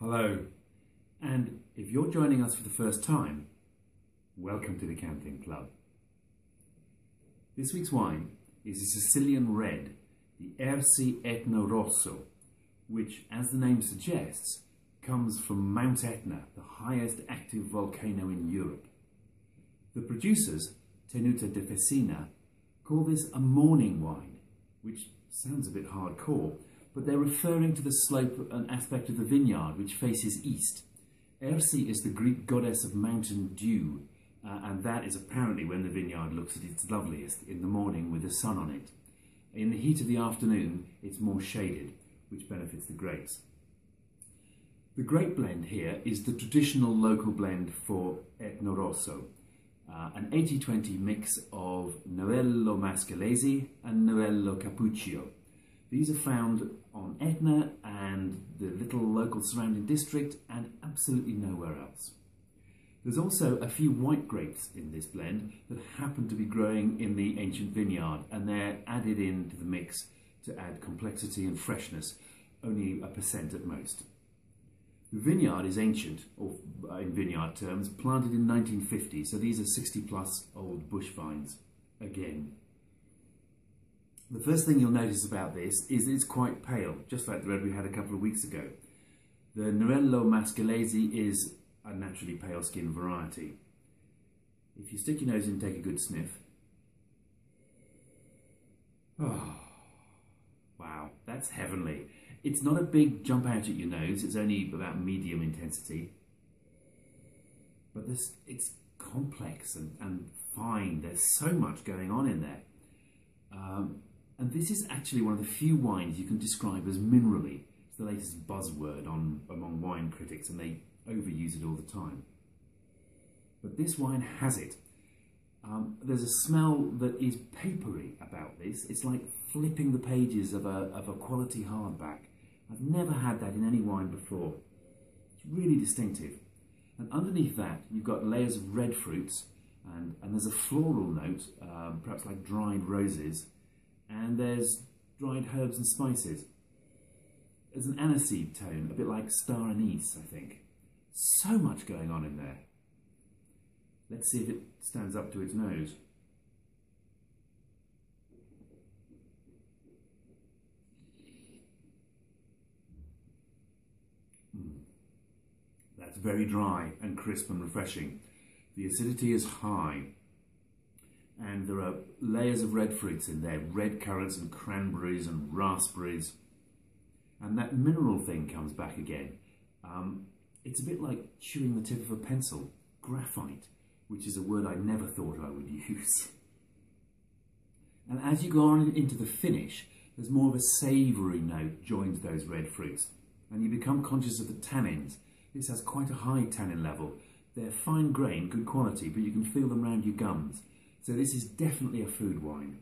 Hello, and if you're joining us for the first time, welcome to the Camping Club. This week's wine is a Sicilian red, the ErseEtnaRosso, which, as the name suggests, comes from Mount Etna, the highest active volcano in Europe. The producers, Tenuta de Fecina, call this a morning wine, which sounds a bit hardcore, but they're referring to the slope and aspect of the vineyard which faces east. Erse is the Greek goddess of mountain dew, and that is apparently when the vineyard looks at its loveliest, in the morning with the sun on it. In the heat of the afternoon, it's more shaded, which benefits the grapes. The grape blend here is the traditional local blend for Etna Rosso, an 80-20 mix of Novello Mascalese and Novello Cappuccio. These are found on Etna and the little local surrounding district and absolutely nowhere else. There's also a few white grapes in this blend that happen to be growing in the ancient vineyard, and they're added into the mix to add complexity and freshness, only 1% at most. The vineyard is ancient, or in vineyard terms, planted in 1950, so these are 60+ old bush vines again. The first thing you'll notice about this is it's quite pale, just like the red we had a couple of weeks ago. The Novello Mascalese is a naturally pale skin variety. If you stick your nose in and take a good sniff. Oh, wow, that's heavenly. It's not a big jump out at your nose, it's only about medium intensity. But it's complex and fine, there's so much going on in there. And this is actually one of the few wines you can describe as minerally. It's the latest buzzword among wine critics, and they overuse it all the time. But this wine has it. There's a smell that is papery about this. It's like flipping the pages of a quality hardback. I've never had that in any wine before. It's really distinctive. And underneath that, you've got layers of red fruits, and there's a floral note, perhaps like dried roses. And there's dried herbs and spices. There's an aniseed tone, a bit like star anise, I think. So much going on in there. Let's see if it stands up to its nose. That's very dry and crisp and refreshing. The acidity is high. And there are layers of red fruits in there, red currants and cranberries and raspberries. And that mineral thing comes back again. It's a bit like chewing the tip of a pencil, graphite, which is a word I never thought I would use. And as you go on into the finish, there's more of a savoury note joins those red fruits. And you become conscious of the tannins. This has quite a high tannin level. They're fine grain, good quality, but you can feel them around your gums. So this is definitely a food wine.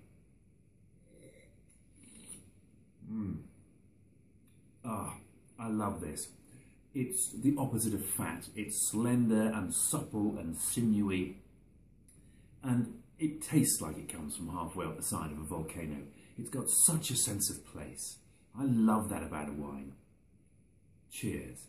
I love this. It's the opposite of fat. It's slender and supple and sinewy. And it tastes like it comes from halfway up the side of a volcano. It's got such a sense of place. I love that about a wine. Cheers.